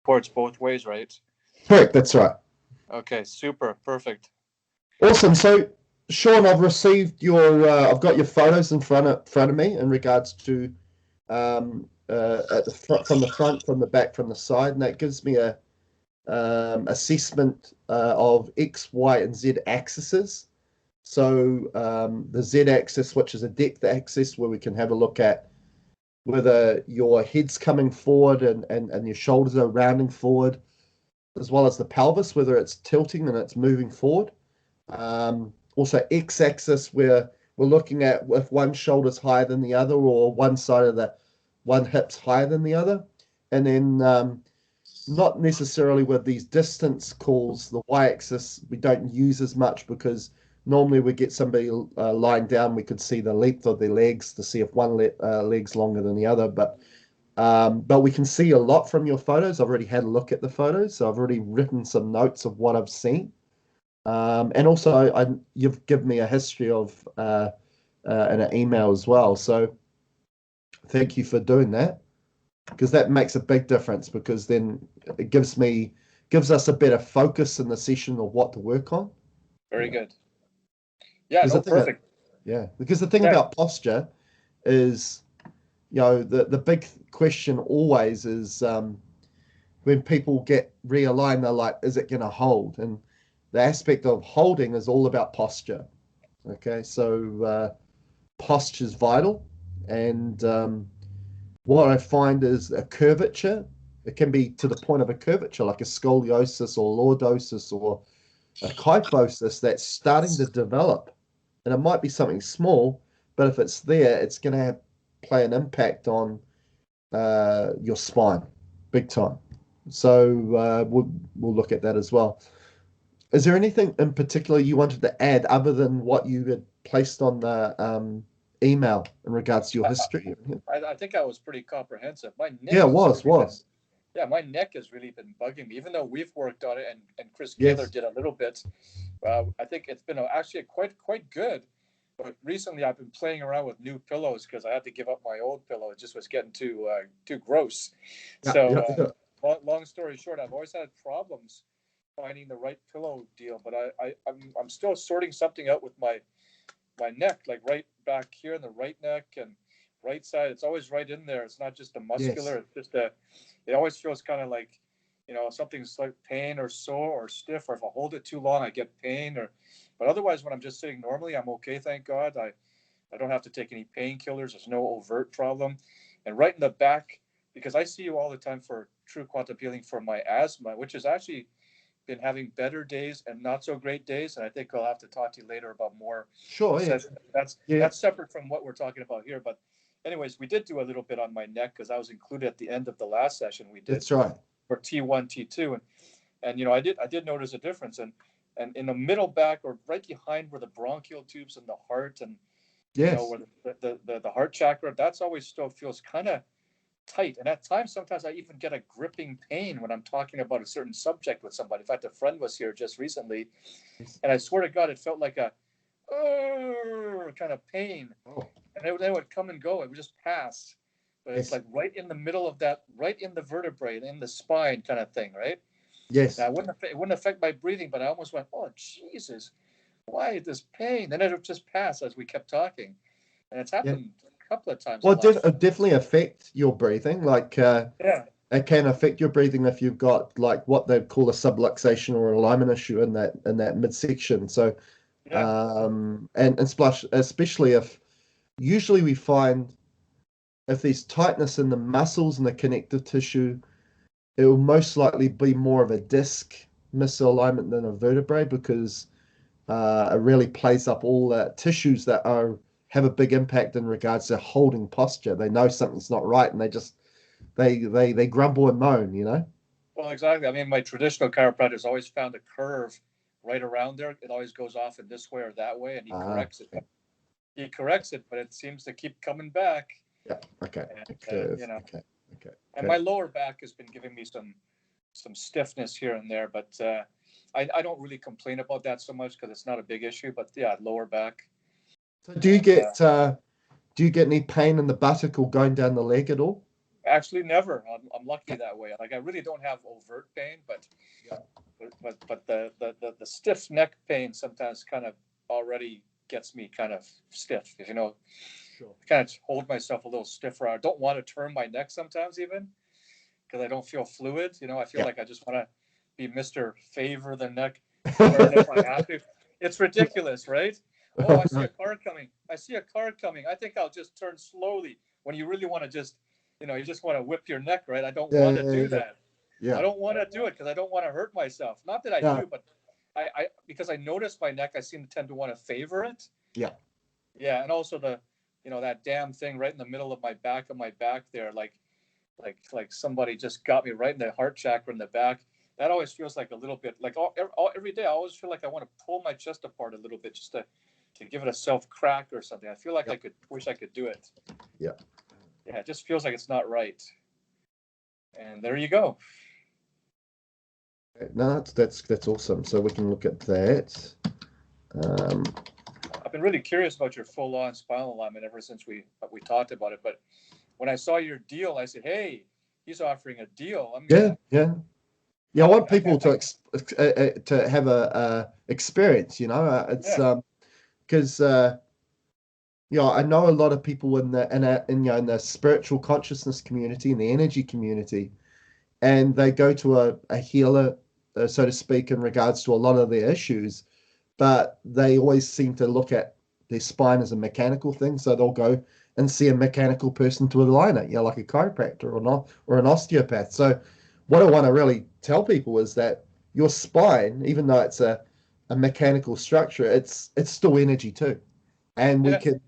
Supports both ways, right? Correct, that's right. Okay, super, perfect. Awesome. So, Sean, I've received your, I've got your photos in front of me in regards to at the front, from the front, from the back, from the side, and that gives me a assessment of X, Y, and Z axes. So the Z axis, which is a depth axis, where we can have a look at whether your head's coming forward and your shoulders are rounding forward, as well as the pelvis, whether it's tilting and it's moving forward. Also X-axis, where we're looking at if one shoulder's higher than the other, or one side of the one hip's higher than the other. And then not necessarily with these distance calls, the Y-axis we don't use as much, because normally we get somebody lying down, we could see the length of their legs to see if one leg's longer than the other. But we can see a lot from your photos. I've already had a look at the photos, so I've already written some notes of what I've seen. And also, you've given me a history of and an email as well. So thank you for doing that, because that makes a big difference, because then it gives us a better focus in the session of what to work on. Very good. Yeah, no, perfect. Because the thing about posture is, the big question always is when people get realigned, they're like, is it going to hold? And the aspect of holding is all about posture. Okay, so posture is vital. And what I find is a curvature. It can be to the point of a curvature, like a scoliosis or lordosis or a kyphosis that's starting to develop. And it might be something small, but if it's there, it's going to play an impact on your spine, big time. So we'll look at that as well. Is there anything in particular you wanted to add other than what you had placed on the email in regards to your history? I think I was pretty comprehensive. My neck, yeah, was. My neck has really been bugging me, even though we've worked on it, and Chris Kaler did a little bit. I think it's been actually quite good. But recently, I've been playing around with new pillows because I had to give up my old pillow. It just was getting too gross. Long story short, I've always had problems finding the right pillow deal. But I'm still sorting something out with my neck, like right back here in the right neck and right side. It's always right in there. It's not just a muscular. It's just it always feels kind of like, something's like pain or sore or stiff, or if I hold it too long, I get pain. But otherwise, when I'm just sitting normally, I'm okay. Thank God. I don't have to take any painkillers. There's no overt problem. And right in the back, because I see you all the time for True Quantum Healing for my asthma, which has actually been having better days and not so great days. And I think I'll have to talk to you later about more. Sure. Yeah. That's separate from what we're talking about here. But anyways, we did do a little bit on my neck because I was included at the end of the last session we did. That's right. For T1, T2. And I did notice a difference. And in the middle back, or right behind where the bronchial tubes and the heart, and where the heart chakra, that's always still feels kind of tight. And at times, sometimes I even get a gripping pain when I'm talking about a certain subject with somebody. In fact, a friend was here just recently, and I swear to God, it felt like a kind of pain. And it would come and go. It would just pass. But it's like right in the middle of that, right in the vertebrae, in the spine kind of thing, right? Yes. Now, it wouldn't affect my breathing, but I almost went, oh, Jesus, why this pain? Then it would just pass as we kept talking. And it's happened a couple of times. Well, it definitely affect your breathing. Like, it can affect your breathing if you've got like what they call a subluxation or alignment issue in that midsection. So, and splash, especially if usually we find if there's tightness in the muscles and the connective tissue, it will most likely be more of a disc misalignment than a vertebrae, because it really plays up all the tissues that have a big impact in regards to holding posture. They know something's not right, and they grumble and moan, Well, exactly. I mean, my traditional chiropractor's always found a curve right around there. It always goes off in this way or that way, and he corrects it. He corrects it, but it seems to keep coming back. Yeah. Okay. And, and my lower back has been giving me some stiffness here and there, but I don't really complain about that so much because it's not a big issue. But lower back. So do you get any pain in the buttock or going down the leg at all? Actually, never. I'm lucky that way. Like I really don't have overt pain, but Yeah. but the stiff neck pain sometimes kind of already gets me kind of stiff. You know, Sure. I kind of hold myself a little stiffer. I don't want to turn my neck sometimes even because I don't feel fluid. You know, I feel Yeah. like I just want to be Mr. Favor the neck turn if I have to. It's ridiculous, right? Oh, I see a car coming. I see a car coming. I think I'll just turn slowly when you really want to just, you know, you just want to whip your neck, right? I don't want to do that. Yeah. I don't want to do it because I don't want to hurt myself. Not that I Yeah. do, but I because I notice my neck, I seem to tend to want to favor it. Yeah. Yeah, and also the, you know, that damn thing right in the middle of my back there, like somebody just got me right in the heart chakra in the back. That always feels like a little bit like every day. I always feel like I want to pull my chest apart a little bit just to give it a self crack or something. I feel like I could wish I could do it. Yeah. Yeah, it just feels like it's not right. And there you go. No, that's awesome. So we can look at that. I've been really curious about your full-on spinal alignment ever since we talked about it. But when I saw your deal, I said, "Hey, he's offering a deal." I'm yeah. I want people I, to have a experience. You know, it's because you know, I know a lot of people in the spiritual consciousness community, in the energy community, and they go to a healer, so to speak, in regards to a lot of their issues, but they always seem to look at their spine as a mechanical thing, so they'll go and see a mechanical person to align it, you know, like a chiropractor or an osteopath. So what I want to really tell people is that your spine, even though it's a mechanical structure, it's still energy too, and we can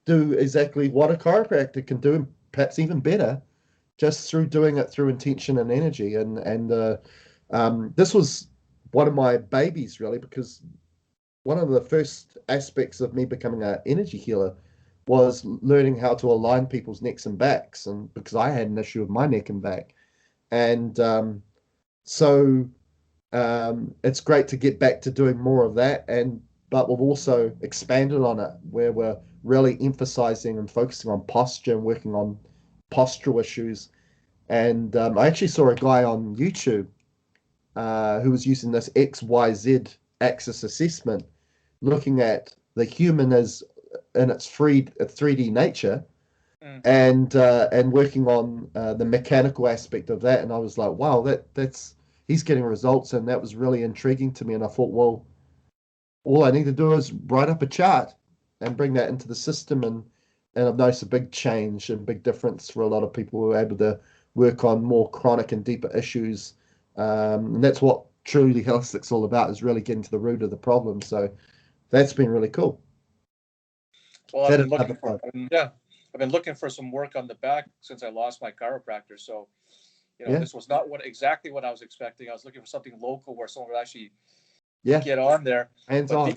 do exactly what a chiropractor can do, and perhaps even better, just through doing it through intention and energy. And this was one of my babies, really, because one of the first aspects of me becoming an energy healer was learning how to align people's necks and backs, and because I had an issue with my neck and back. And so it's great to get back to doing more of that, but we've also expanded on it where we're really emphasizing and focusing on posture and working on postural issues. And I actually saw a guy on YouTube who was using this XYZ axis assessment, looking at the human as in its 3D nature, and working on the mechanical aspect of that. And I was like, wow, that's he's getting results, and that was really intriguing to me. And I thought, well, all I need to do is write up a chart and bring that into the system, and I've noticed a big change and big difference for a lot of people who are able to work on more chronic and deeper issues. And that's what truly holistic's all about, is really getting to the root of the problem. So that's been really cool. Well, I've been looking for some work on the back since I lost my chiropractor. So, you know, this was not exactly what I was expecting. I was looking for something local where someone would actually get on there. Hands on,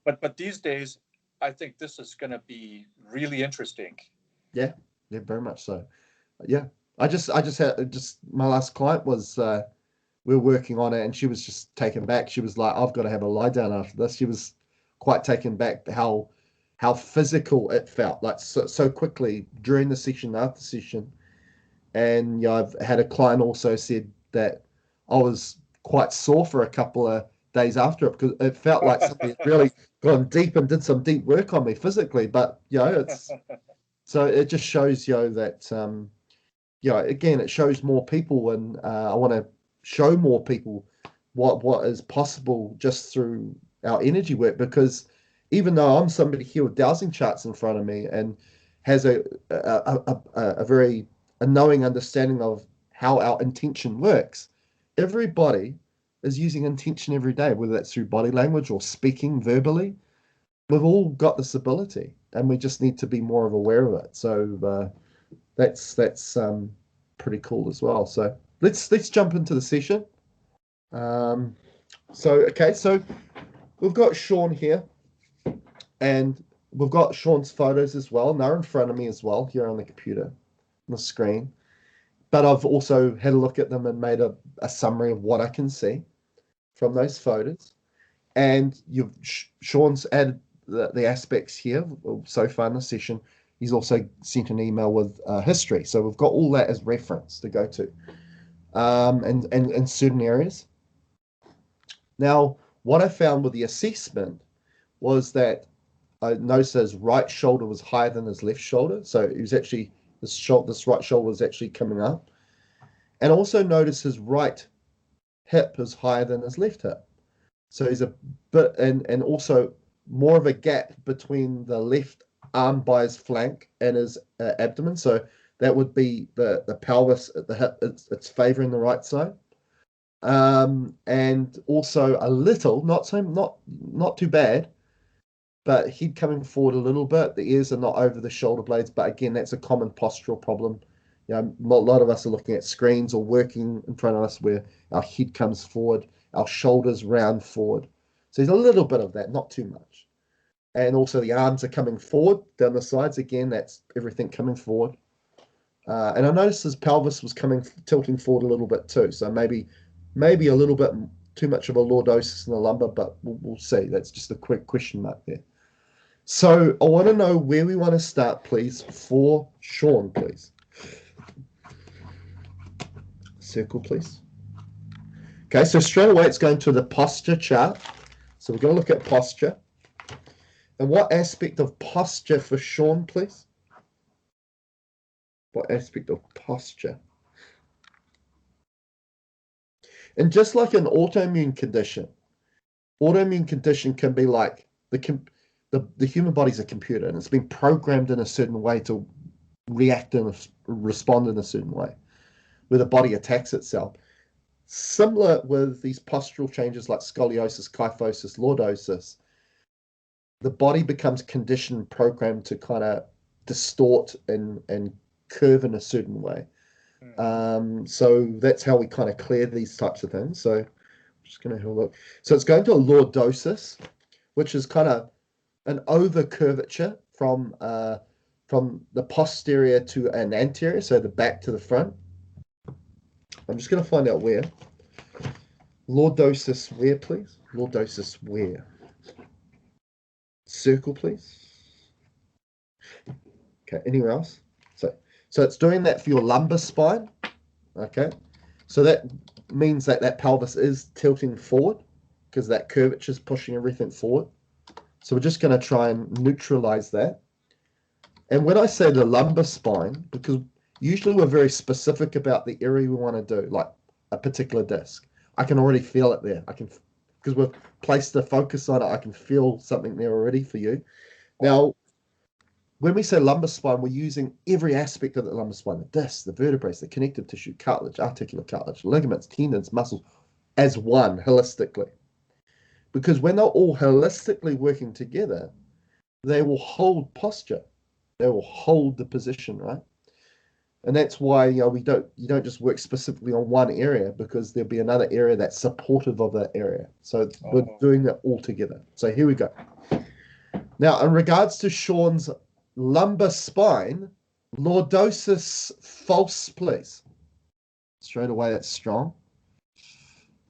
But these days, I think this is going to be really interesting. Yeah, very much so. Yeah, I just had my last client was we were working on it, and she was just taken back. She was like, I've got to have a lie down after this. She was quite taken back how physical it felt, like so quickly during the session, after session. And you know, I've had a client also said that I was quite sore for a couple of days after it, because it felt like somebody had really gone deep and did some deep work on me physically. But you know, it's so it just shows, you know, that you know, again, it shows more people, and I want to show more people what is possible just through our energy work. Because even though I'm somebody here with dowsing charts in front of me and has a very knowing understanding of how our intention works, everybody is using intention every day, whether that's through body language or speaking verbally. We've all got this ability, and we just need to be more aware of it. So that's pretty cool as well. So let's jump into the session. So we've got Sean here, and we've got Sean's photos as well. And they're in front of me as well here on the computer, on the screen. But I've also had a look at them and made a summary of what I can see from those photos. And Sean's added the aspects here so far in the session, He's also sent an email with history. So we've got all that as reference to go to, and in certain areas. Now, what I found with the assessment was that I noticed his right shoulder was higher than his left shoulder. So he was actually, this right shoulder was actually coming up. And also noticed his right hip is higher than his left hip. So he's a bit, and also more of a gap between the left arm by his flank and his abdomen. So that would be the pelvis at the hip, it's favoring the right side. And also a little, not too bad, but head coming forward a little bit. The ears are not over the shoulder blades, but again, that's a common postural problem. You know, a lot of us are looking at screens or working in front of us where our head comes forward, our shoulders round forward. So there's a little bit of that, not too much. And also the arms are coming forward down the sides. Again, that's everything coming forward. And I noticed his pelvis was tilting forward a little bit too. So maybe a little bit too much of a lordosis in the lumbar, but we'll see. That's just a quick question mark there. So I want to know where we want to start, please, for Sean, please. Circle, please. Okay, so straight away it's going to the posture chart. So we're going to look at posture. And what aspect of posture for Sean, please? What aspect of posture? And just like an autoimmune condition can be like the human body's a computer, and it's been programmed in a certain way to react and respond in a certain way, where the body attacks itself. Similar with these postural changes like scoliosis, kyphosis, lordosis, the body becomes conditioned, programmed to kind of distort and curve in a certain way. So that's how we kind of clear these types of things. So I'm just going to have a look. So it's going to a lordosis, which is kind of an over curvature from the posterior to an anterior, so the back to the front. I'm just going to find out where. Lordosis where, please? Lordosis where? Circle, please. Okay, anywhere else? So it's doing that for your lumbar spine. Okay, so that means that pelvis is tilting forward because that curvature is pushing everything forward. So we're just going to try and neutralize that. And when I say the lumbar spine, because usually we're very specific about the area we want to do, like a particular disc. I can already feel it there. Because we've placed the focus on it, I can feel something there already for you. Now, when we say lumbar spine, we're using every aspect of the lumbar spine, the disc, the vertebrae, the connective tissue, cartilage, articular cartilage, ligaments, tendons, muscles, as one, holistically. Because when they're all holistically working together, they will hold posture. They will hold the position, right? And that's why you don't just work specifically on one area, because there'll be another area that's supportive of that area. So we're doing that all together. So here we go. Now, in regards to Sean's lumbar spine, lordosis false, please. Straight away, that's strong.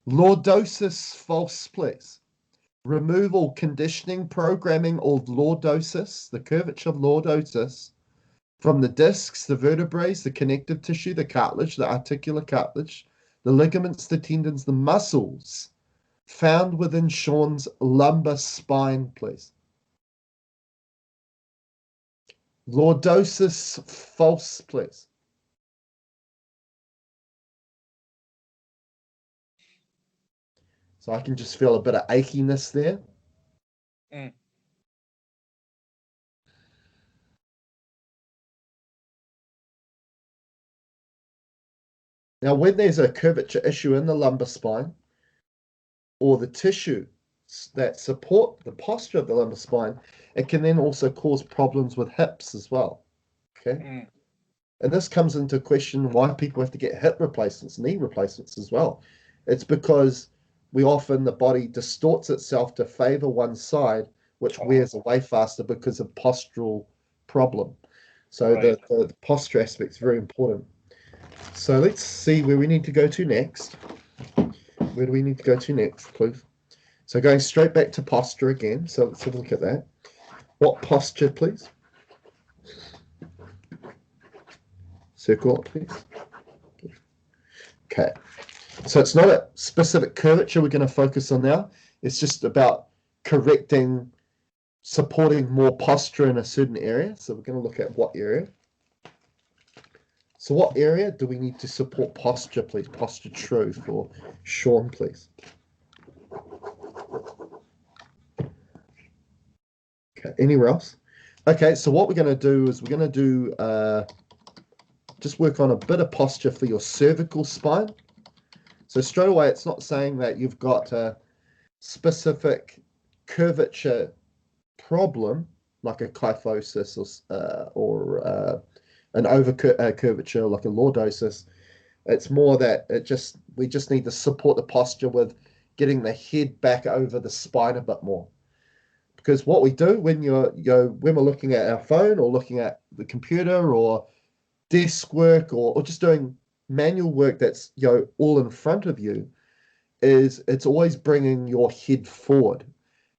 Lordosis false, please. Remove all conditioning, programming, or lordosis, the curvature of lordosis, from the discs, the vertebrae, the connective tissue, the cartilage, the articular cartilage, the ligaments, the tendons, the muscles found within Sean's lumbar spine, please. Lordosis false, please. So I can just feel a bit of achiness there. Now, when there's a curvature issue in the lumbar spine, or the tissue that support the posture of the lumbar spine, it can then also cause problems with hips as well. Okay. And this comes into question why people have to get hip replacements, knee replacements as well. It's because the body distorts itself to favor one side, which wears away faster because of postural problem. So the posture aspect is very important. So let's see where we need to go to next. Where do we need to go to next, please? So going straight back to posture again. So let's have a look at that. What posture, please? Circle it, please. Okay. So it's not a specific curvature we're going to focus on now. It's just about correcting, supporting more posture in a certain area. So we're going to look at what area. So what area do we need to support posture, please? Posture true for Sean, please. Okay, anywhere else? Okay, so what we're going to do is we're going to do just work on a bit of posture for your cervical spine. So straight away, it's not saying that you've got a specific curvature problem, like a kyphosis or an over curvature, like a lordosis. It's more that we just need to support the posture with getting the head back over the spine a bit more. Because what we do when when we're looking at our phone or looking at the computer or desk work or just doing manual work that's all in front of you, is it's always bringing your head forward.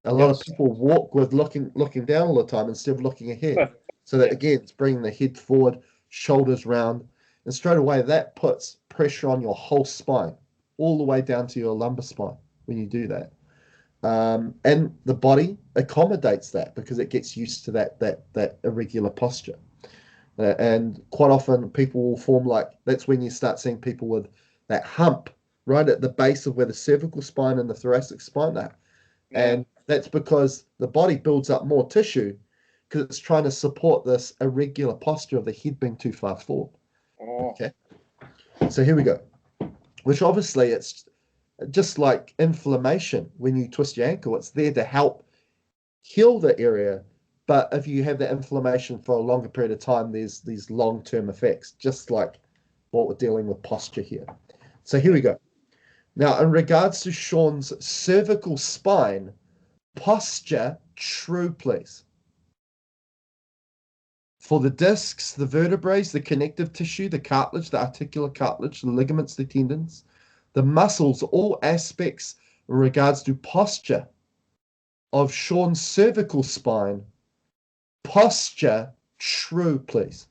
A lot of people walk with looking down all the time instead of looking ahead. So that again, it's bringing the head forward, shoulders round, and straight away that puts pressure on your whole spine, all the way down to your lumbar spine when you do that. And the body accommodates that because it gets used to that irregular posture. And quite often people will form that's when you start seeing people with that hump right at the base of where the cervical spine and the thoracic spine are. And that's because the body builds up more tissue because it's trying to support this irregular posture of the head being too far forward. Okay. So here we go. Which obviously it's just like inflammation. When you twist your ankle, it's there to help heal the area. But if you have that inflammation for a longer period of time, there's these long-term effects, just like what we're dealing with posture here. So here we go. Now, in regards to Sean's cervical spine, posture true, please. For the discs, the vertebrae, the connective tissue, the cartilage, the articular cartilage, the ligaments, the tendons, the muscles, all aspects in regards to posture of Sean's cervical spine, posture true, please.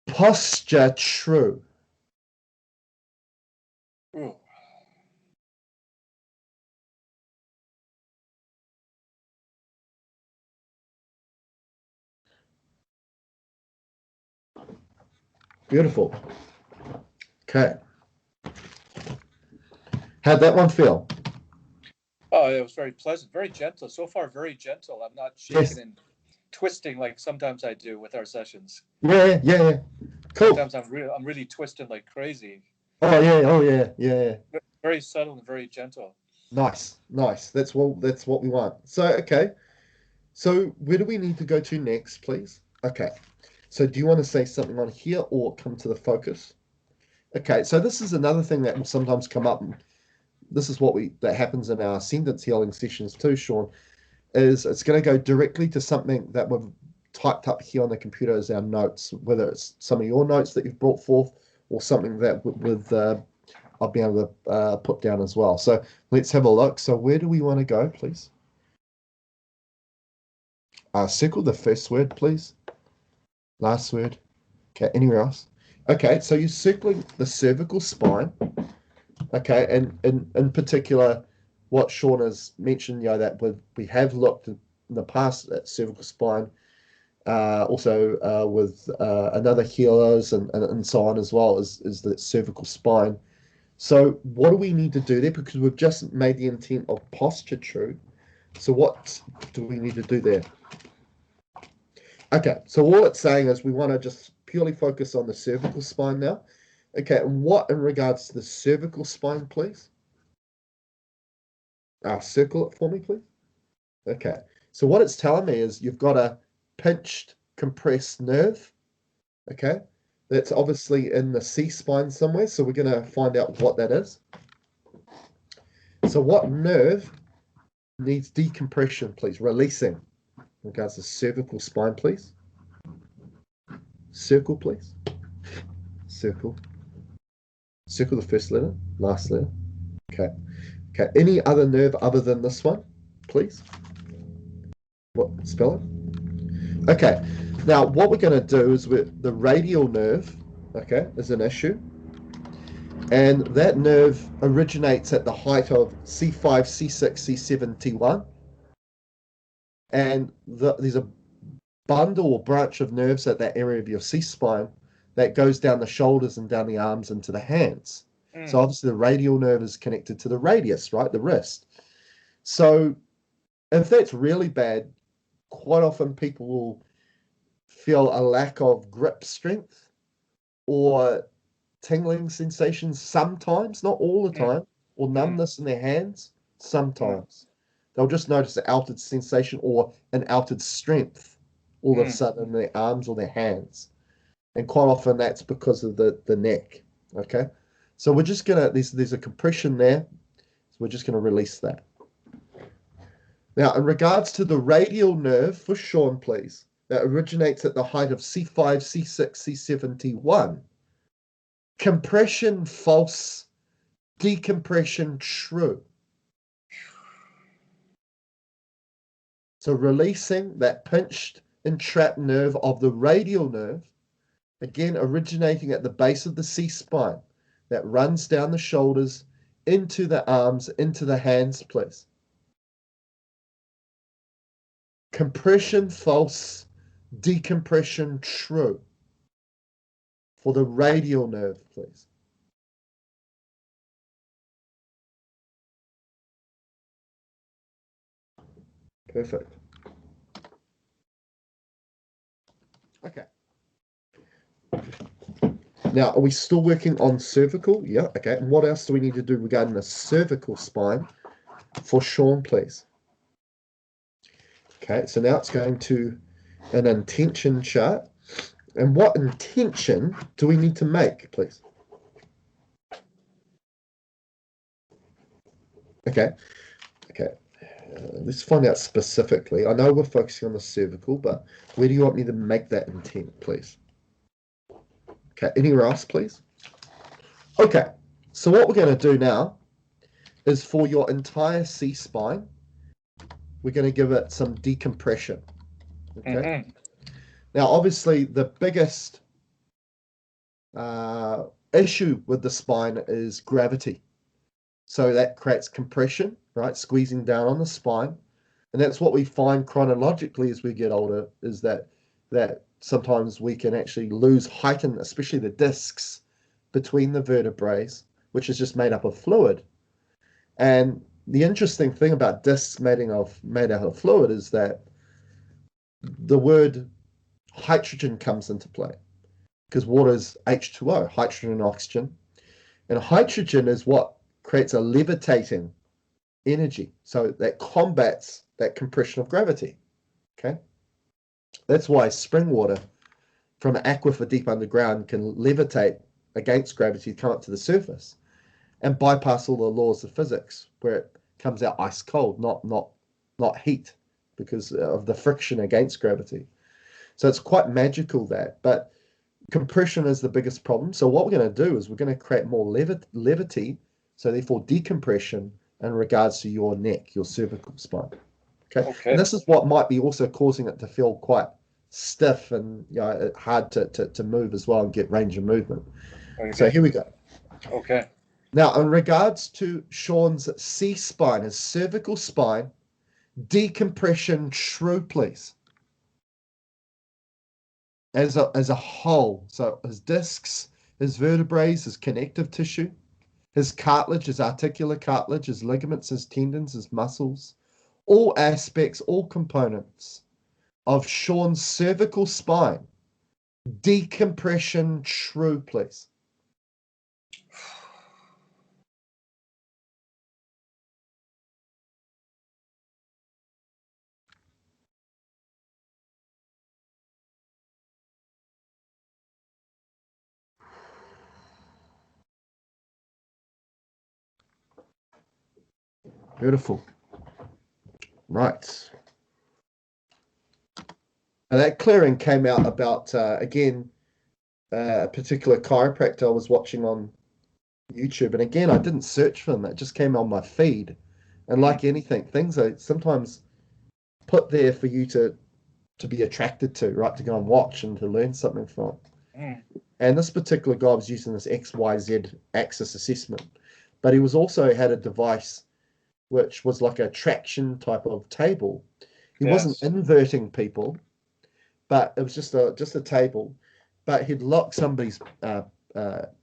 Posture true. Beautiful. Okay. How'd that one feel? Oh, it was very pleasant, very gentle. So far, very gentle. I'm not shaking and twisting like sometimes I do with our sessions. Yeah. Cool. Sometimes I'm really twisting like crazy. Oh yeah. Very subtle and very gentle. Nice. That's what we want. So okay. So where do we need to go to next, please? Okay. So do you want to say something on here or come to the focus? Okay. So this is another thing that will sometimes come up. This is that happens in our sentence healing sessions too, Sean. Is it's going to go directly to something that we've typed up here on the computer as our notes, whether it's some of your notes that you've brought forth or something that I'll be able to put down as well. So let's have a look. So where do we want to go, please? Circle the first word, please. Last word. Okay, anywhere else? Okay, so you're circling the cervical spine. Okay, and in particular, what Sean has mentioned, that we have looked in the past at cervical spine, also with another healers and so on as well is the cervical spine. So what do we need to do there? Because we've just made the intent of posture true. So what do we need to do there? Okay, so all it's saying is we want to just purely focus on the cervical spine now. Okay, and what in regards to the cervical spine, please? Circle it for me, please. Okay, so what it's telling me is you've got a pinched, compressed nerve. Okay, that's obviously in the C-spine somewhere, so we're going to find out what that is. So what nerve needs decompression, please? Releasing. In regards to cervical spine, please. Circle, please. Circle. Circle the first letter, last letter. Okay. Any other nerve other than this one, please? What? Spell it. Okay, now what we're going to do is with the radial nerve, okay, is an issue. And that nerve originates at the height of C5, C6, C7, T1. And there's a bundle or branch of nerves at that area of your C-spine that goes down the shoulders and down the arms into the hands. So obviously the radial nerve is connected to the radius, right, the wrist. So if that's really bad, quite often people will feel a lack of grip strength or tingling sensations sometimes, not all the time, or numbness in their hands sometimes. They'll just notice an altered sensation or an altered strength all of a sudden in their arms or their hands. And quite often that's because of the neck, okay? So we're just gonna, there's a compression there, so we're just gonna release that. Now, in regards to the radial nerve, for Sean, please, that originates at the height of C5, C6, C7, T1. Compression false, decompression true. So releasing that pinched and trapped nerve of the radial nerve, again originating at the base of the C-spine, that runs down the shoulders, into the arms, into the hands, please. Compression false, decompression true. For the radial nerve, please. Perfect. Okay. Now, are we still working on cervical? Yeah, okay. And what else do we need to do regarding the cervical spine for Sean, please? Okay, so now it's going to an intention chart. And what intention do we need to make, please? Okay, okay. Let's find out specifically. I know we're focusing on the cervical, but where do you want me to make that intent, please? Okay, anywhere else, please? Okay, so what we're going to do now is for your entire C-spine, we're going to give it some decompression. Okay. Now, obviously, the biggest issue with the spine is gravity. So that creates compression, right? Squeezing down on the spine. And that's what we find chronologically as we get older, is that sometimes we can actually lose height, and especially the discs between the vertebrae, which is just made up of fluid. And the interesting thing about discs made out of fluid is that the word hydrogen comes into play, because water is H2O, hydrogen and oxygen. And hydrogen is what creates a levitating energy. So that combats that compression of gravity. Okay. That's why spring water from an aquifer deep underground can levitate against gravity to come up to the surface and bypass all the laws of physics, where it comes out ice cold, not heat, because of the friction against gravity. So it's quite magical, that. But compression is the biggest problem. So what we're going to do is we're going to create more levity, so therefore decompression in regards to your neck, your cervical spine. Okay. And this is what might be also causing it to feel quite stiff and hard to move as well and get range of movement. Okay. So here we go. Okay. Now, in regards to Sean's C-spine, his cervical spine, decompression true, please. As a whole. So his discs, his vertebrae, his connective tissue, his cartilage, his articular cartilage, his ligaments, his tendons, his muscles, all aspects, all components of Sean's cervical spine, decompression true, please. Beautiful. Right. And that clearing came out about, again, a particular chiropractor I was watching on YouTube. And again, I didn't search for them. It just came on my feed. And like anything, things are sometimes put there for you to to be attracted to, right? To go and watch and to learn something from. Mm. And this particular guy was using this XYZ axis assessment, but he was also had a device which was like a traction type of table. He wasn't inverting people, but it was just a table. But he'd lock somebody's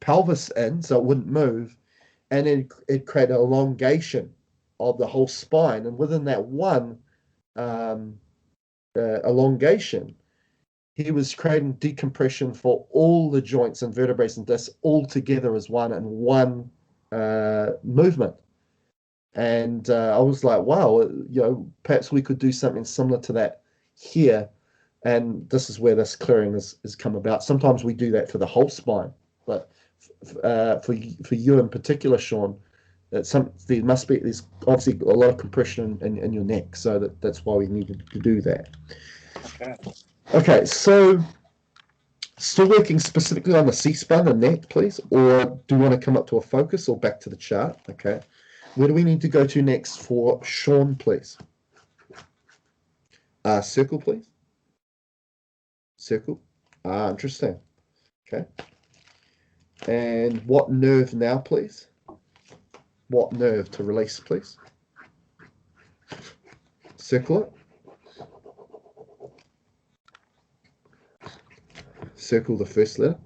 pelvis in so it wouldn't move, and then it create an elongation of the whole spine. And within that one elongation, he was creating decompression for all the joints and vertebrae and discs all together as one in one movement. And I was like, wow, perhaps we could do something similar to that here. And this is where this clearing has come about. Sometimes we do that for the whole spine, but for you in particular, Sean, there's obviously a lot of compression in your neck, so that's why we needed to do that. Okay, so still working specifically on the C-spine, the neck, please, or do you want to come up to a focus or back to the chart? Okay, where do we need to go to next for Sean, please? Circle, please. Circle. Interesting. Okay. And what nerve now, please? What nerve to release, please? Circle it. Circle the first letter,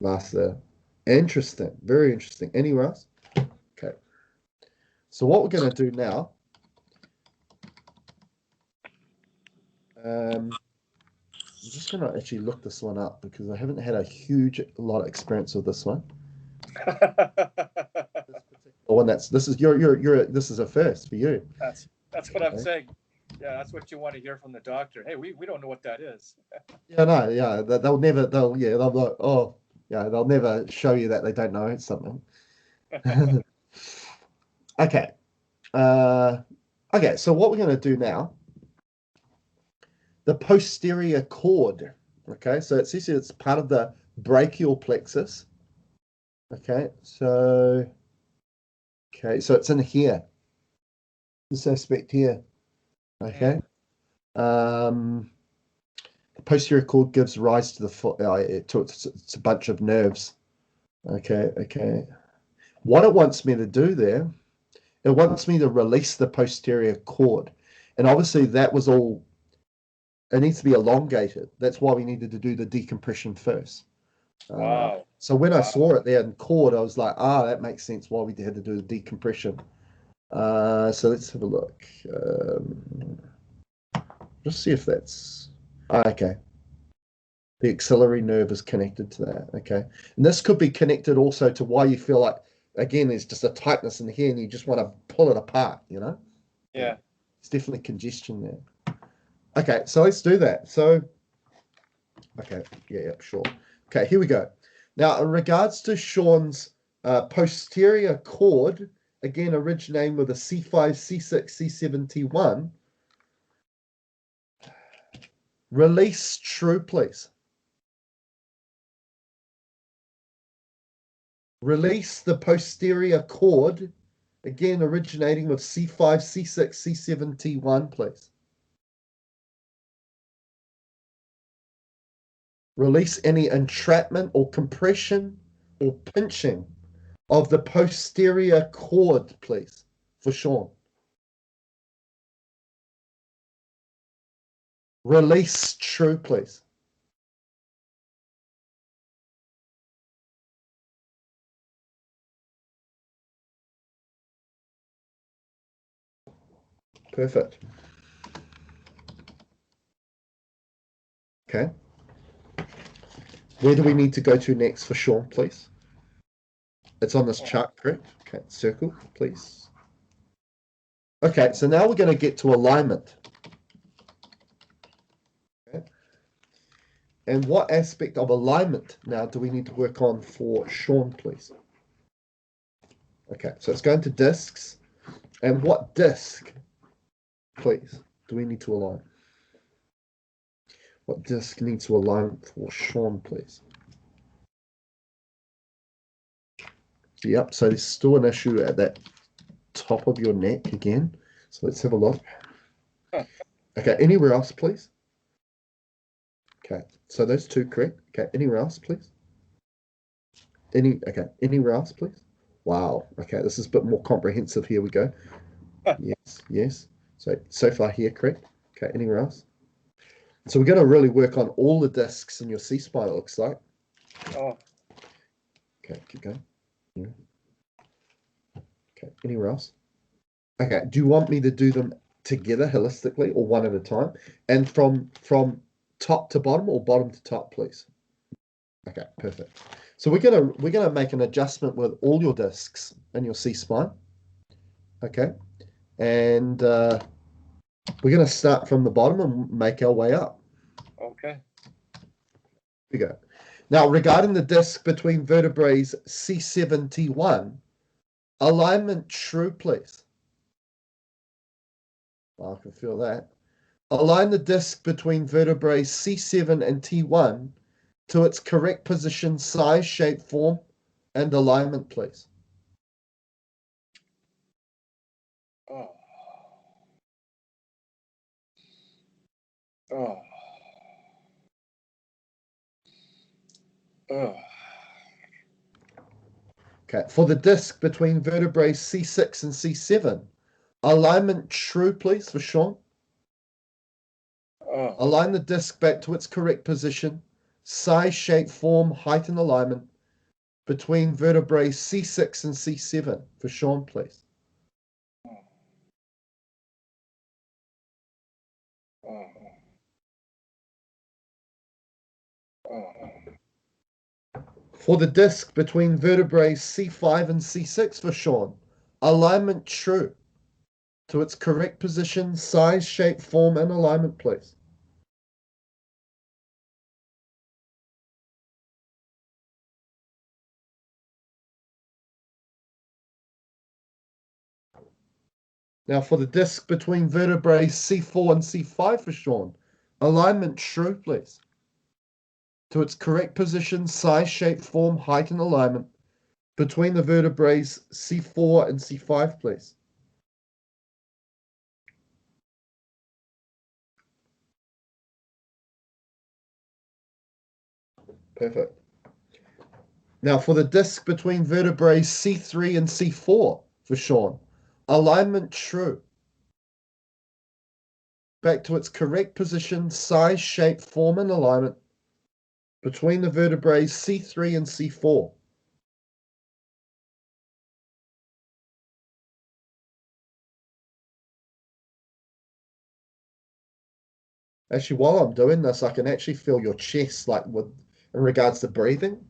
last letter. Interesting. Very interesting. Anywhere else? Okay. So what we're going to do now, I'm just going to actually look this one up because I haven't had a lot of experience with this one. This is a first for you. That's what I'm saying. Yeah, that's what you want to hear from the doctor. Hey, we don't know what that is. They'll never show you that they don't know something. Okay. Okay, so what we're going to do now, the posterior cord. Okay, so it's part of the brachial plexus. Okay, so it's in here. This aspect here. Okay. The posterior cord gives rise to the foot. It's a bunch of nerves. Okay. What it wants me to do there, it wants me to release the posterior cord, and obviously that was all. It needs to be elongated. That's why we needed to do the decompression first. Wow. So when I saw it there in cord, I was like, that makes sense why we had to do the decompression. So let's have a look. Just see if that's okay. The axillary nerve is connected to that. Okay, and this could be connected also to why you feel like, again, there's just a tightness in here and you just want to pull it apart. Yeah. It's definitely congestion there. Okay, so let's do that. So, okay, yeah, sure. Okay, here we go. Now, in regards to Sean's posterior cord, again, originating with a C5, C6, C7, T1, release true, please. Release the posterior cord, again, originating with C5, C6, C7, T1, please. Release any entrapment or compression or pinching of the posterior cord, please, for Sean. Release true, please. Perfect. Okay. Where do we need to go to next for Sean, please? It's on this chart, correct? Okay, circle, please. Okay, so now we're going to get to alignment. Okay. And what aspect of alignment now do we need to work on for Sean, please? Okay, so it's going to discs. And what disc, please, do we need to align? What disc needs to align for Sean, please? Yep, so there's still an issue at that top of your neck again. So let's have a look. Okay, anywhere else, please? Okay, so those two correct. Okay, anywhere else, please? Anywhere else, please? Wow. Okay, this is a bit more comprehensive. Here we go. Yes, yes. So far here, correct. Okay, anywhere else? So we're going to really work on all the discs in your C-spine, it looks like. Oh. Okay, keep going. Yeah. Okay, anywhere else? Okay, do you want me to do them together holistically or one at a time? And from top to bottom or bottom to top, please? Okay, perfect. So we're gonna make an adjustment with all your discs in your C-spine. Okay, and we're gonna start from the bottom and make our way up. Okay. Here we go. Now, regarding the disc between vertebrae C7 T1, alignment true, please. I can feel that. Align the disc between vertebrae C7 and T1 to its correct position, size, shape, form, and alignment, please. Oh. Oh. Oh. Okay, for the disc between vertebrae C6 and C7, alignment true, please, for Sean. Oh. Align the disc back to its correct position, size, shape, form, height, and alignment between vertebrae C6 and C7 for Sean, please. Oh. Oh. For the disc between vertebrae C5 and C6 for Sean, alignment true to its correct position, size, shape, form, and alignment, please. Now for the disc between vertebrae C4 and C5 for Sean, alignment true, please. To its correct position, size, shape, form, height, and alignment between the vertebrae C4 and C5, please. Perfect. Now for the disc between vertebrae C3 and C4 for Sean, alignment true. Back to its correct position, size, shape, form, and alignment between the vertebrae C3 and C4. Actually, while I'm doing this, I can actually feel your chest, like in regards to breathing.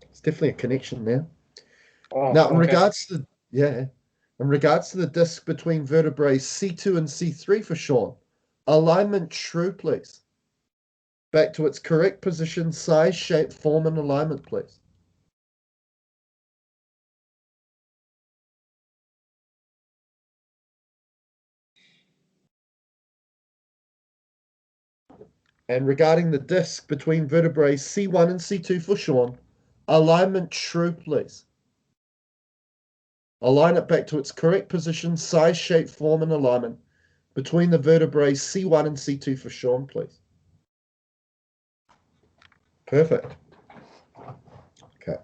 It's definitely a connection there. Oh, Now, in okay. regards to the disc between vertebrae C2 and C3 for Sean, alignment true, please. Back to its correct position, size, shape, form, and alignment, please. And regarding the disc between vertebrae C1 and C2 for Sean, alignment true, please. Align it back to its correct position, size, shape, form, and alignment between the vertebrae C1 and C2 for Sean, please. Perfect. Okay.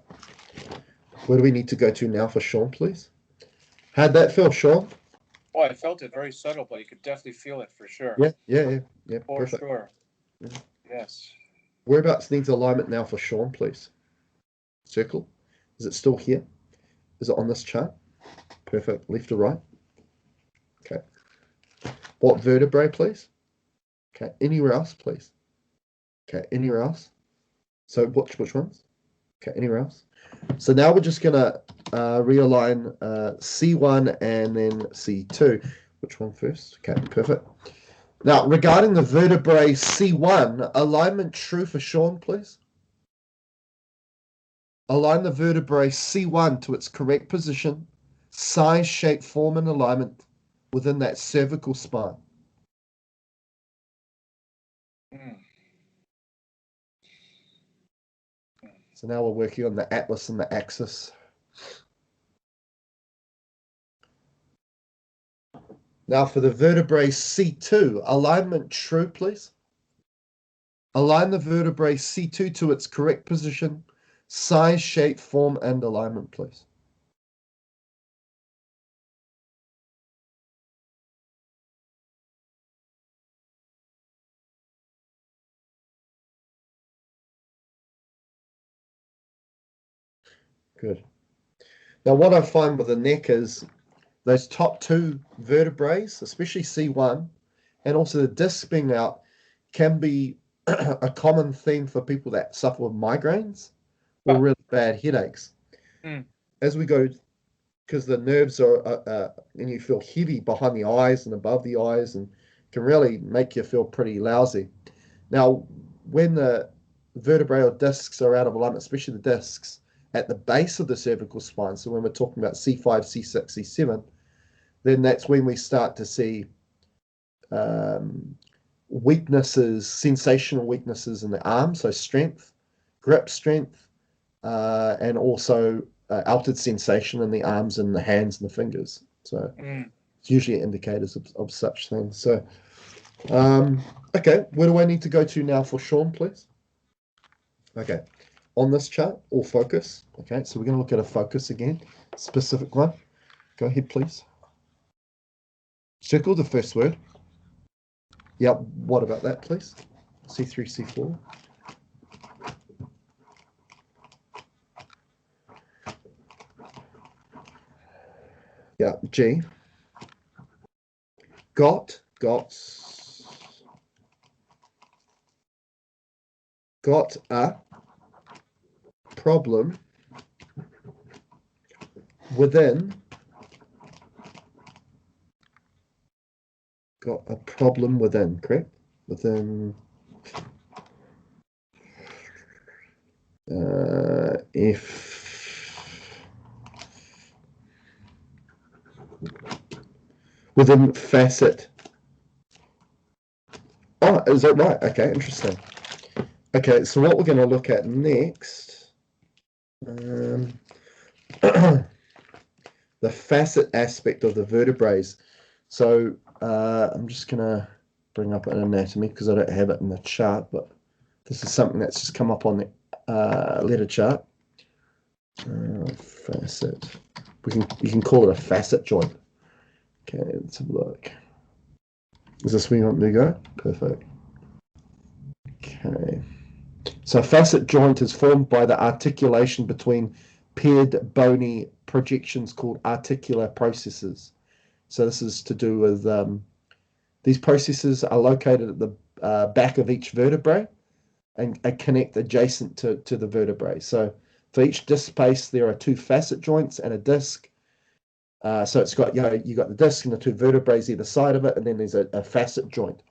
Where do we need to go to now for Sean, please? How'd that feel, Sean? Oh, I felt it very subtle, but you could definitely feel it for sure. Yeah. For Perfect. sure. Yeah. Yes. Whereabouts needs alignment now for Sean, please? Circle. Is it still here? Is it on this chart? Perfect. Left or right? Okay. What vertebrae, please? Okay. Anywhere else, please? Okay. Anywhere else? So which ones? Okay. Anywhere else? So now we're just gonna realign C1 and then C2. Which one first? Okay. Perfect. Now regarding the vertebrae C1, alignment true for Sean, please. Align the vertebrae C1 to its correct position, size, shape, form, and alignment within that cervical spine. Mm. So now we're working on the atlas and the axis. Now for the vertebrae C2, alignment true, please. Align the vertebrae C2 to its correct position, size, shape, form, and alignment, please. Good. Now, what I find with the neck is those top two vertebrae, especially C1, and also the disc being out, can be a common theme for people that suffer with migraines or really bad headaches. As we go, because the nerves are, and you feel heavy behind the eyes and above the eyes, and can really make you feel pretty lousy. Now, when the vertebrae or discs are out of alignment, especially the discs at the base of the cervical spine, so when we're talking about C5, C6, C7, then that's when we start to see weaknesses, sensational weaknesses in the arm, so strength, grip strength, and also altered sensation in the arms and the hands and the fingers. So it's usually indicators of such things. So, okay, where do I need to go to now for Sean, please? Okay, on this chart, all focus. Okay, so we're going to look at a focus again, specific one. Go ahead, please. Circle the first word. Yep, what about that, please? C3, C4. Yeah, G. Got a problem within. Got a problem within, correct? Within within facet. Oh, is that right? Okay, interesting. Okay, so what we're going to look at next, the facet aspect of the vertebrae. So I'm just going to bring up an anatomy because I don't have it in the chart, but this is something that's just come up on the letter chart. Facet. You can call it a facet joint. Okay, let's have a look. Is this where you want me to go? Perfect. Okay. So a facet joint is formed by the articulation between paired bony projections called articular processes. So this is to do with these processes are located at the back of each vertebrae and connect adjacent to the vertebrae. So for each disc space, there are two facet joints and a disc. So it's got, you got the disc and the two vertebrae either side of it, and then there's a facet joint.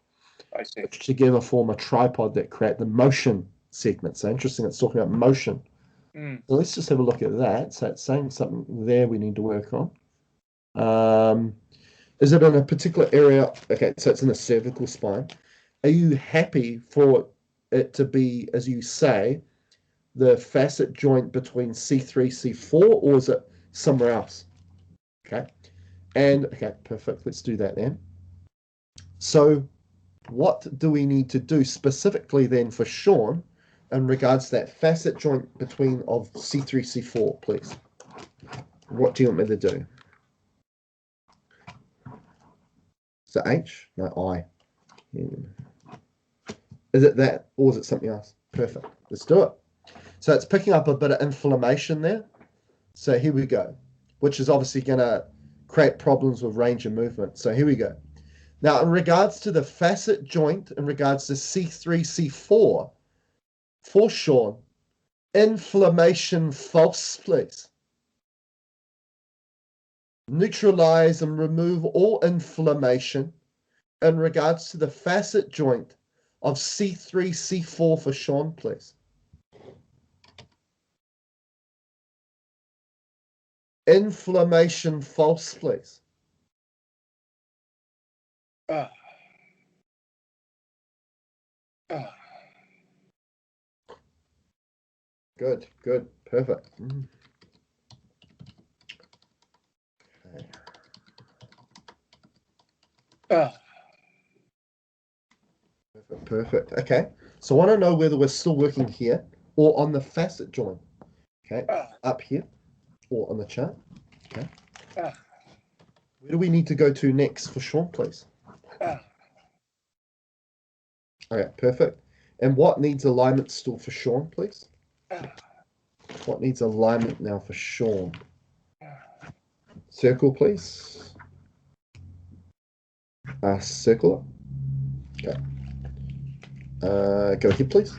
I see. Which together form a tripod that create the motion segment. So interesting, it's talking about motion. So let's just have a look at that. So it's saying something there we need to work on. Is it in a particular area? Okay, so it's in the cervical spine. Are you happy for it to be, as you say, the facet joint between C3, C4, or is it somewhere else? Okay, and okay, perfect. Let's do that then. So what do we need to do specifically then for Sean in regards to that facet joint between of C3, C4, please? What do you want me to do? Is it H? No, I. Is it that, or is it something else? Perfect. Let's do it. So it's picking up a bit of inflammation there. So here we go, which is obviously going to create problems with range of movement. So here we go. Now, in regards to the facet joint, in regards to C3, C4, for Sean, inflammation false, please. Neutralize and remove all inflammation in regards to the facet joint of C3, C4 for Sean, please. Inflammation false, please. Good, good, perfect. Okay. Perfect. Okay. So I want to know whether we're still working here or on the facet joint. Okay, up here or on the chart. Okay. Where do we need to go to next for Sean, please? Okay, perfect. And what needs alignment still for Sean, please? What needs alignment now for Sean? Circle, please. Circle. Okay. Go ahead, please.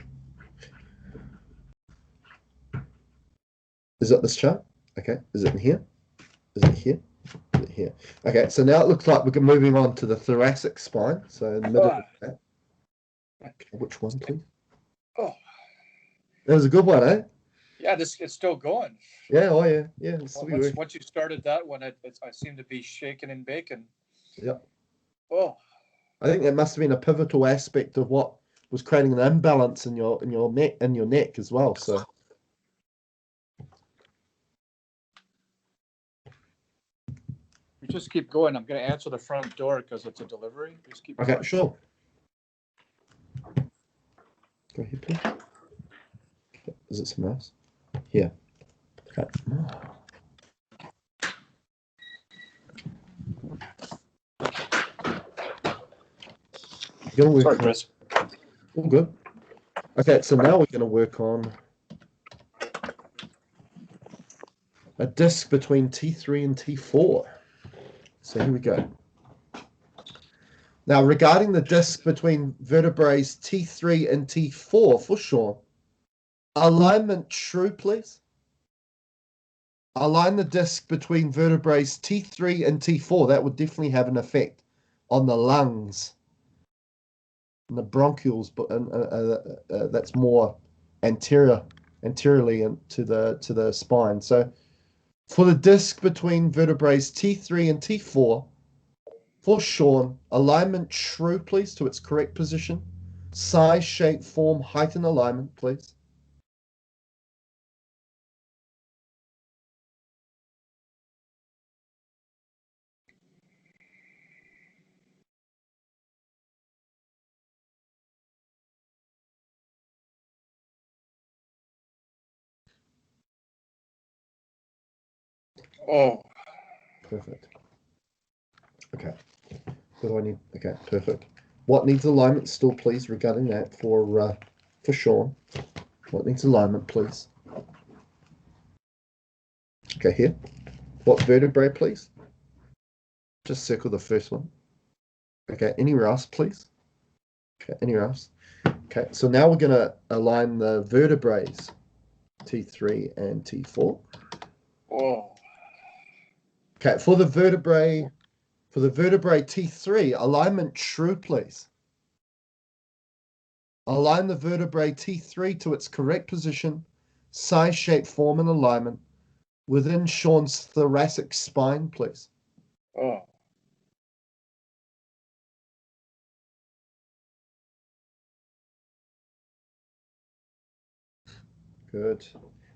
Is it this chart? Okay. Is it in here? Is it here? Is it here? Okay. So now it looks like we're moving on to the thoracic spine. So in the middle of that. Okay, which one, please? Oh, that was a good one, eh? Yeah, it's still going. Yeah. Oh, yeah. Yeah. Once you started that one, I seem to be shaking and baking. Yep. Oh. I think that must have been a pivotal aspect of what was creating an imbalance in your neck as well. So. You just keep going. I'm going to answer the front door because it's a delivery. Just keep Okay, going. sure. Go ahead, please. Okay. Is it some else? Here. Okay. Sorry, Chris. All good. Okay, so now we're going to work on a disc between T3 and T4. So here we go. Now, regarding the disc between vertebrae T3 and T4, for sure, alignment true, please. Align the disc between vertebrae T3 and T4. That would definitely have an effect on the lungs and the bronchioles, but that's more anteriorly to the spine. So for the disc between vertebrae T3 and T4, for Sean, alignment true, please, to its correct position. Size, shape, form, height, and alignment, please. Oh. Perfect. Okay. What do I need? Okay, perfect. What needs alignment still, please, regarding that for Sean? What needs alignment, please? Okay, here. What vertebrae, please? Just circle the first one. Okay, anywhere else, please? Okay, anywhere else? Okay, so now we're going to align the vertebrae T3 and T4. Oh. Okay, for the vertebrae T3, alignment true, please. Align the vertebrae T3 to its correct position, size, shape, form, and alignment within Sean's thoracic spine, please. Oh. Good.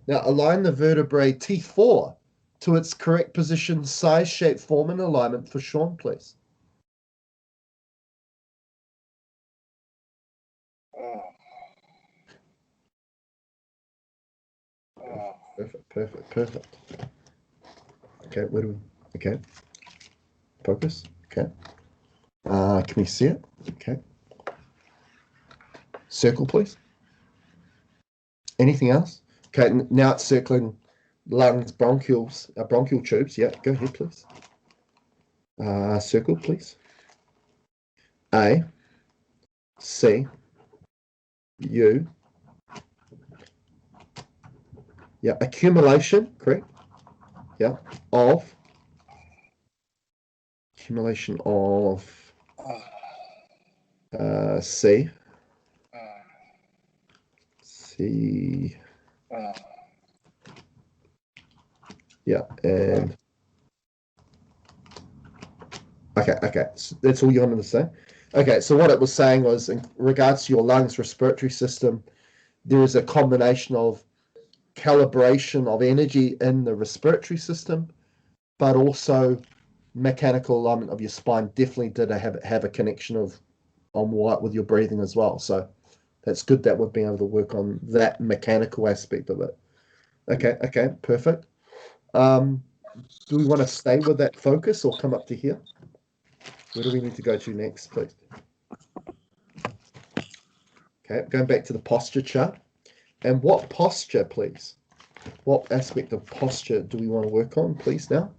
Now align the vertebrae T4 to its correct position, size, shape, form, and alignment for Sean, please. Oh. Oh. Perfect, perfect, perfect. Okay, where do we? Okay. Focus. Okay. Can we see it? Okay. Circle, please. Anything else? Okay, now it's circling lungs, bronchial tubes. Yeah, go ahead, please. Circle, please. A, C, U. Yeah, accumulation, correct? Yeah, of. Accumulation of C. C. Yeah, and okay. So that's all you wanted to say? Okay, so what it was saying was in regards to your lungs, respiratory system, there is a combination of calibration of energy in the respiratory system, but also mechanical alignment of your spine definitely did have a connection on what with your breathing as well. So it's good that we've been able to work on that mechanical aspect of it. Okay, perfect. Do we want to stay with that focus or come up to here? Where do we need to go to next, please? Okay, going back to the posture chart. And what posture, please? What aspect of posture do we want to work on, please, now?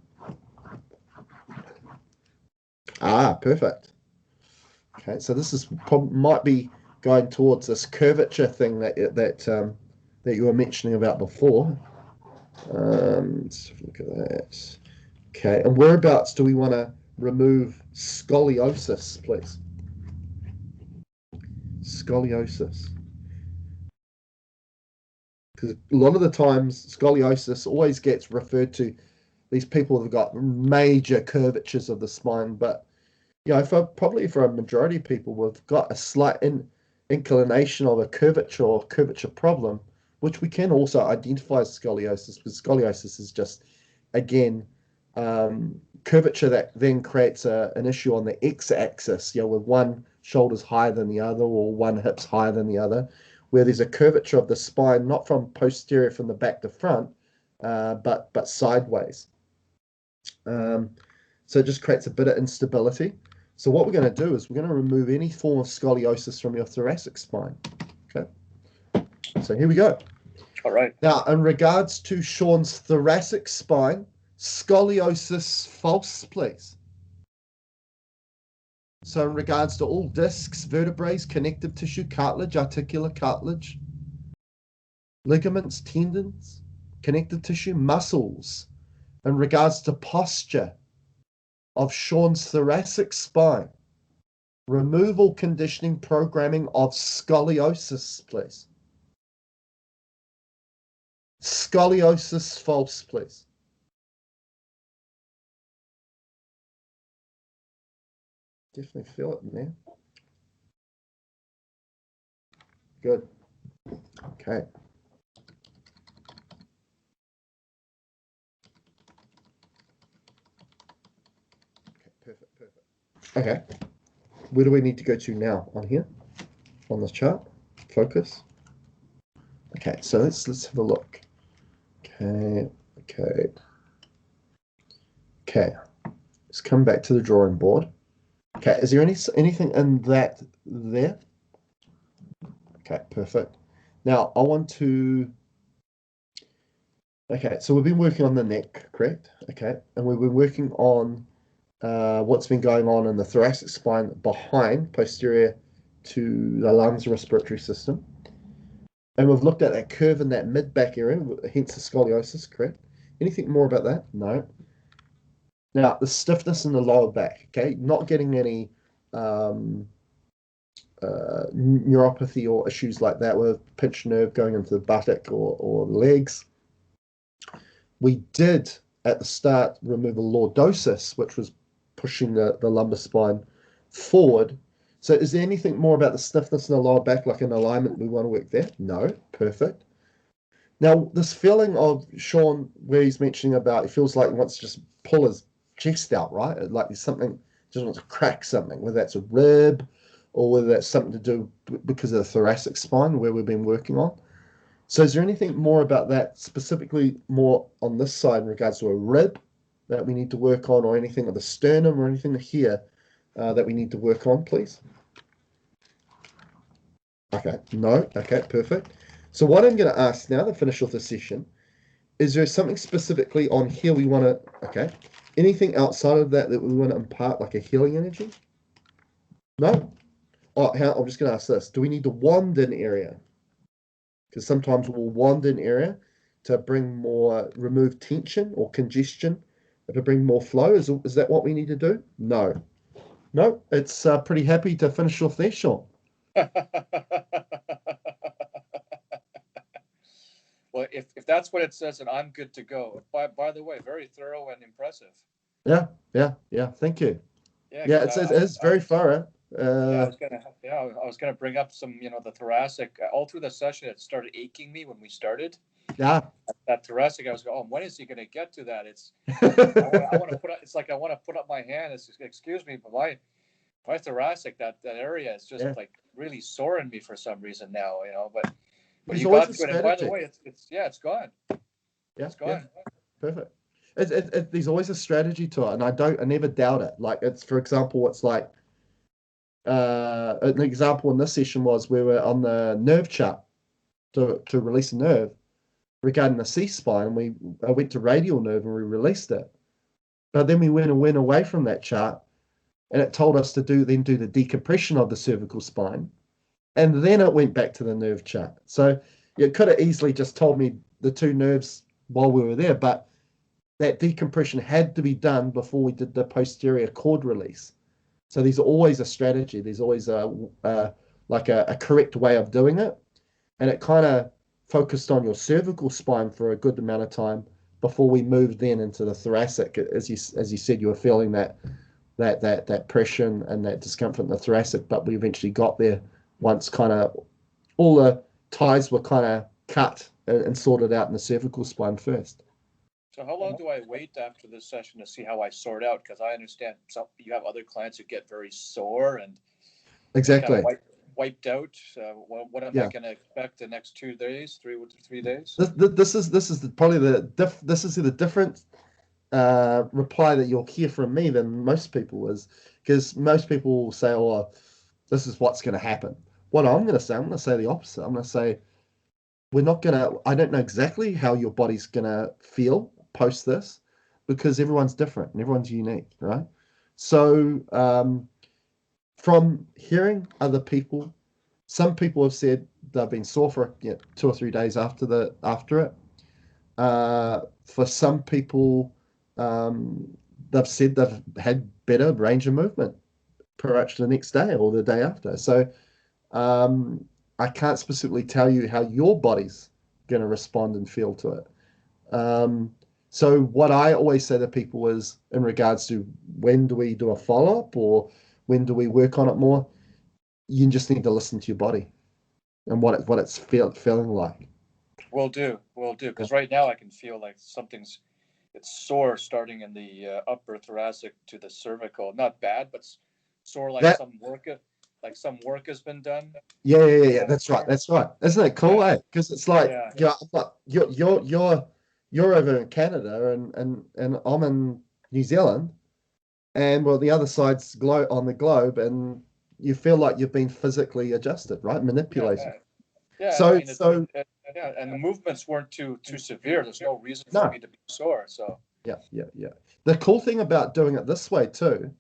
Perfect. Okay, so this is might be going towards this curvature thing that you were mentioning about before. Let's have a look at that. Okay, and whereabouts do we want to remove scoliosis, please? Scoliosis. Because a lot of the times scoliosis always gets referred to these people who've got major curvatures of the spine, but you know, probably for a majority of people, we've got a slight inclination of a curvature or curvature problem, which we can also identify as scoliosis, because scoliosis is just, again, curvature that then creates an issue on the x-axis, you know, with one shoulder's higher than the other or one hip's higher than the other, where there's a curvature of the spine, not from posterior from the back to front, but sideways. So it just creates a bit of instability. So what we're going to do is we're going to remove any form of scoliosis from your thoracic spine. Okay. So here we go. All right. Now, in regards to Sean's thoracic spine, scoliosis false, please. So in regards to all discs, vertebrae, connective tissue, cartilage, articular cartilage, ligaments, tendons, connective tissue, muscles, in regards to posture of Sean's thoracic spine, removal conditioning programming of scoliosis, please. Scoliosis false, please. Definitely feel it in there. Good. Okay. Perfect. Okay. Where do we need to go to now? On here? On this chart? Focus. Okay, so let's have a look. Okay. Let's come back to the drawing board. Okay, is there anything in that there? Okay, perfect. Now I want to. Okay, so we've been working on the neck, correct? Okay, and we've been working on what's been going on in the thoracic spine behind, posterior to the lungs and respiratory system. And we've looked at that curve in that mid-back area, hence the scoliosis, correct? Anything more about that? No. Now, the stiffness in the lower back, okay? Not getting any neuropathy or issues like that with pinched nerve going into the buttock or legs. We did, at the start, remove a lordosis, which was pushing the lumbar spine forward. So is there anything more about the stiffness in the lower back, like an alignment we want to work there? No, perfect. Now, this feeling of Sean, where he's mentioning about, he feels like he wants to just pull his chest out, right? Like there's something, just wants to crack something, whether that's a rib or whether that's something to do because of the thoracic spine where we've been working on. So is there anything more about that, specifically more on this side in regards to a rib that we need to work on, or anything with the sternum or anything here that we need to work on, please? Okay, no, okay, perfect. So what I'm going to ask now to finish off the session, is there something specifically on here we want to, okay, anything outside of that we want to impart, like a healing energy? No? Oh, I'm just going to ask this. Do we need to wand in area? Because sometimes we'll wand in area to bring more, remove tension or congestion, to bring more flow. Is that what we need to do? No. No, it's pretty happy to finish off there, Sean. Well, if that's what it says, then I'm good to go. By the way, very thorough and impressive. Yeah. Thank you. Yeah, it's very thorough. I was gonna bring up some, the thoracic. All through the session, it started aching me when we started. Yeah. That thoracic, I was going, oh, when is he gonna get to that? It's I want to put up. It's like I want to put up my hand. It's just, excuse me, but my thoracic, that area is just like really soring me for some reason now, but There's you always got a through it. And by the strategy. way, it's gone. Yeah, It's gone. yeah, perfect. There's always a strategy to it, and I never doubt it. Like it's, for example, it's like an example in this session was we were on the nerve chart to release a nerve regarding the C spine. I went to radial nerve and we released it, but then we went away from that chart, and it told us to do the decompression of the cervical spine, and then it went back to the nerve chart. So it could have easily just told me the two nerves while we were there, but that decompression had to be done before we did the posterior cord release. So there's always a strategy. There's always a correct way of doing it, and it kind of focused on your cervical spine for a good amount of time before we moved then into the thoracic. As you said, you were feeling that pressure and that discomfort in the thoracic, but we eventually got there once kind of all the ties were kind of cut and sorted out in the cervical spine first. So how long do I wait after this session to see how I sort out? Because I understand you have other clients who get very sore and exactly kind of wiped out. What am I going to expect the next 2 days, 3 days? This is the different reply that you'll hear from me than most people is, because most people will say, "Oh, this is what's going to happen." What I'm going to say the opposite. I'm going to say, I don't know exactly how your body's going to feel post this, because everyone's different and everyone's unique, right? So from hearing other people, some people have said they've been sore for 2 or 3 days after it. For some people, they've said they've had better range of movement pretty much the next day or the day after. So I can't specifically tell you how your body's going to respond and feel to it. So what I always say to people is, in regards to when do we do a follow-up or when do we work on it more, you just need to listen to your body and what it's feeling like. Will do. Because right now I can feel like it's sore starting in the upper thoracic to the cervical. Not bad, but sore like some work has been done. Yeah. That's right. Isn't it cool, Because it's like, you're over in Canada and I'm in New Zealand, and the other side's on the globe, and you feel like you've been physically adjusted, right? Manipulated. Yeah. So, and the movements weren't too severe. There's no reason for me to be sore. So yeah. The cool thing about doing it this way too,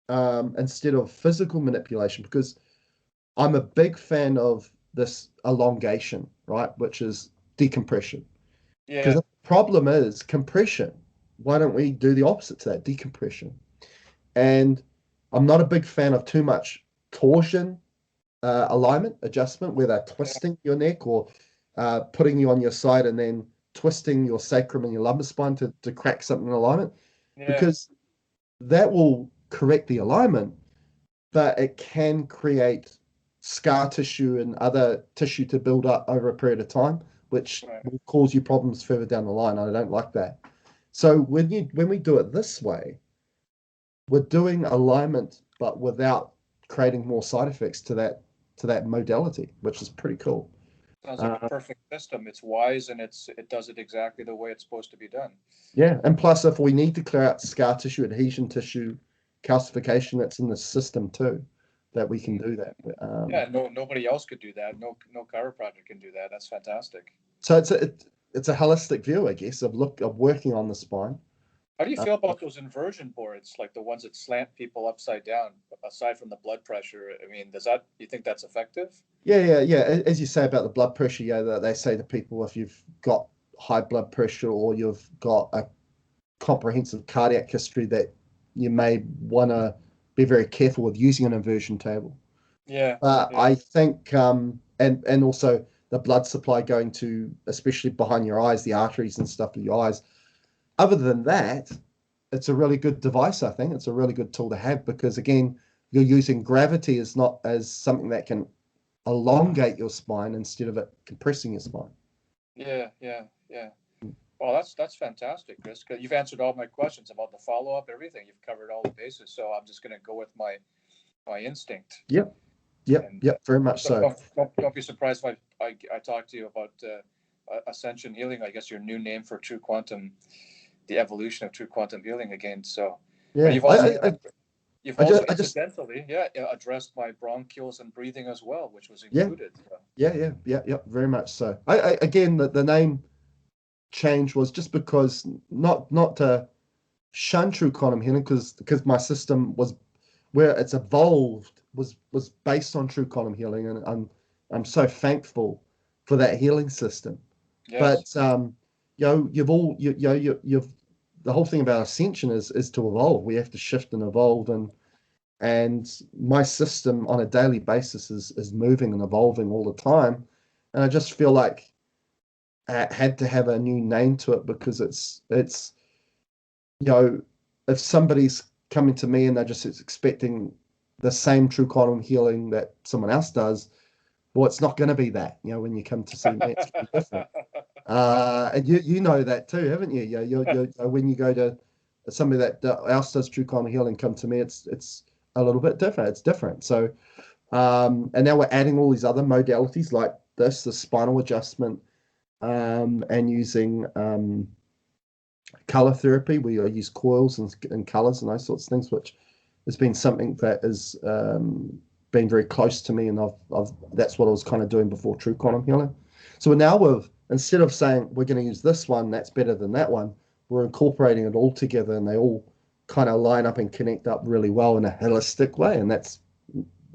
instead of physical manipulation, because I'm a big fan of this elongation, right? Which is decompression. yeah. Because the problem is compression. Why don't we do the opposite to that, decompression? And I'm not a big fan of too much torsion alignment adjustment, where they're twisting your neck or putting you on your side and then twisting your sacrum and your lumbar spine to crack something in alignment, because that will correct the alignment, but it can create scar tissue and other tissue to build up over a period of time, which will cause you problems further down the line. I don't like that. So when we do it this way, we're doing alignment, but without creating more side effects to that modality, which is pretty cool. Sounds like a perfect system. It's wise and it does it exactly the way it's supposed to be done. Yeah, and plus, if we need to clear out scar tissue, adhesion tissue, calcification, that's in the system too, that we can do that. Nobody else could do that. No chiropractor can do that. That's fantastic. So it's a holistic view, I guess, of working on the spine. How do you feel about those inversion boards, like the ones that slant people upside down, aside from the blood pressure? I mean, you think that's effective? Yeah. As you say about the blood pressure, they say to people, if you've got high blood pressure or you've got a comprehensive cardiac history, that you may want to be very careful with using an inversion table. I think, and also the blood supply going to, especially behind your eyes, the arteries and stuff of your eyes. Other than that, it's a really good device. I think it's a really good tool to have, because again, you're using gravity as something that can elongate your spine instead of it compressing your spine. Yeah. Well, that's fantastic, Chris, because you've answered all my questions about the follow-up, everything. You've covered all the bases, so I'm just going to go with my instinct. Yep. Yep, And yep, very much so. don't be surprised if I talk to you about ascension healing. I guess your new name for true quantum, the evolution of true quantum healing again. So, but Yeah, you've also I just incidentally, addressed my bronchioles and breathing as well, which was yeah, included. So. yeah, very much so. Again, the name change was just because not to shun true quantum healing, because my system was where it's evolved was based on true quantum healing, and I'm so thankful for that healing system. Yes. But you've the whole thing about ascension is to evolve. We have to shift and evolve, and my system on a daily basis is moving and evolving all the time, and I just feel like I had to have a new name to it, because it's if somebody's coming to me and they're just expecting the same true quantum healing that someone else does, well, it's not going to be that. When you come to see me, it's going to be different. And you know that too, haven't you? Yeah, you when you go to somebody that else does true quantum healing, come to me, it's a little bit different. It's different. So, and now we're adding all these other modalities like the spinal adjustment, and using color therapy. We use coils and colors and those sorts of things, which has been something that has been very close to me, and I've that's what I was kind of doing before true quantum healing. So now instead of saying we're going to use this one that's better than that one, we're incorporating it all together, and they all kind of line up and connect up really well in a holistic way. And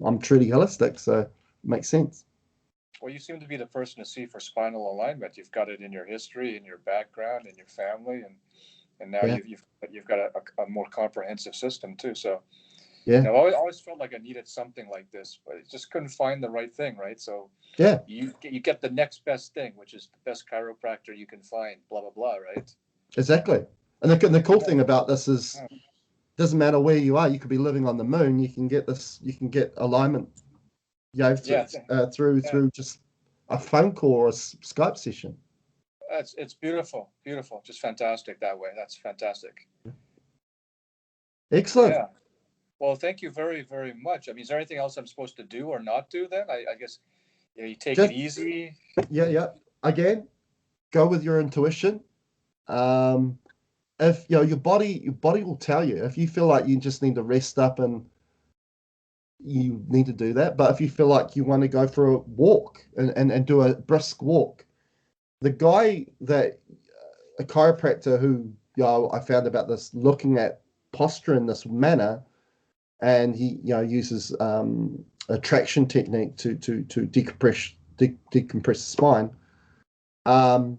I'm truly holistic, so it makes sense. Well, you seem to be the person to see for spinal alignment. You've got it in your history, in your background, in your family, and now Yeah, you've got a more comprehensive system too. So, yeah, I always felt like I needed something like this, but I just couldn't find the right thing, right? So yeah, you get the next best thing, which is the best chiropractor you can find, blah blah blah, right? exactly. And the cool Yeah. thing about this is, Yeah. doesn't matter where you are. You could be living on the moon. You can get this. You can get alignment, through Yes. Yeah. through just a phone call or a Skype session. It's beautiful, beautiful, just fantastic that way. That's fantastic. Excellent. Yeah. Well, thank you very, very much. I mean, is there anything else I'm supposed to do or not do then? I guess you take it Just easy. yeah. Again, go with your intuition. Um, if your body will tell you. If you feel like you just need to rest up, and you need to do that. But if you feel like you want to go for a walk and do a brisk walk, the guy that a chiropractor who I found about this, looking at posture in this manner, and he uses a traction technique to decompress the spine. Um,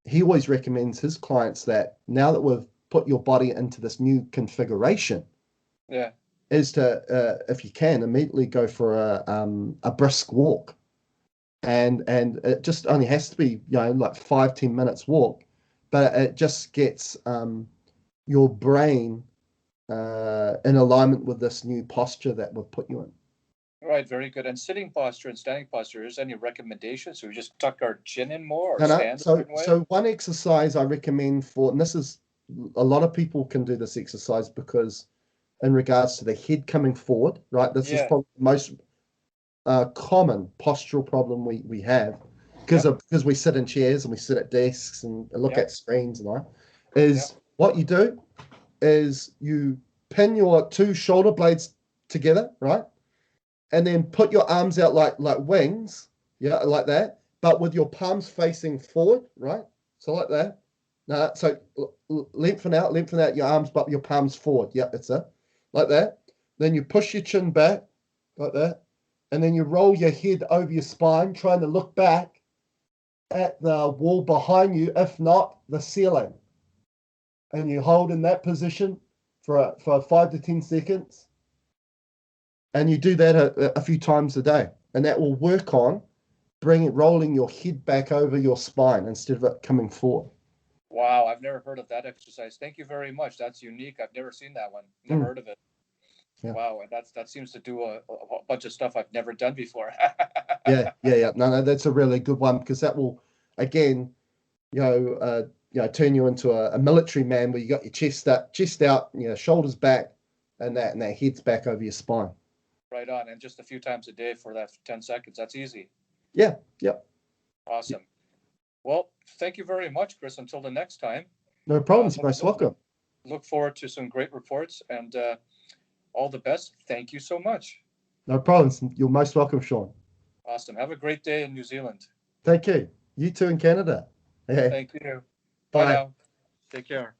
he always recommends his clients that now that we've put your body into this new configuration, Yeah. is to, if you can, immediately go for a brisk walk, and it just only has to be like 5-10 minutes walk, but it just gets your brain in alignment with this new posture that we've put you in. All right. Very good. And sitting posture and standing posture, is there any recommendations? So we just tuck our chin in more or No. stand a So certain way? so one exercise I recommend and this is, a lot of people can do this exercise, because in regards to the head coming forward, right? This is Yeah. probably the most common postural problem we have, because Yep. we sit in chairs and we sit at desks and look Yep. at screens and all. Yep. Is what you do is you pin your two shoulder blades together, right? And then put your arms out like wings, like that, but with your palms facing forward, right? So like that. No, so lengthen out your arms, but your palms forward. Yeah, it's it. Like that. Then you push your chin back, like that. And then you roll your head over your spine, trying to look back at the wall behind you, if not the ceiling. And you hold in that position for 5 to 10 seconds. And you do that a few times a day. And that will work on rolling your head back over your spine instead of it coming forward. Wow. I've never heard of that exercise. Thank you very much. That's unique. I've never seen that one. Never heard of it. Yeah. Wow. And that seems to do a bunch of stuff I've never done before. Yeah. No, that's a really good one, because that will, again, turn you into a military man, where you got your chest out, shoulders back, and that head's back over your spine. Right on. And just a few times a day for that 10 seconds. That's easy. Yeah, yeah. Awesome. Well, thank you very much, Chris. Until the next time. No problems. You're most welcome. Look forward to some great reports, and all the best. Thank you so much. No problems. You're most welcome, Sean. Awesome. Have a great day in New Zealand. Thank you. You too in Canada. Thank you. Bye now. Take care.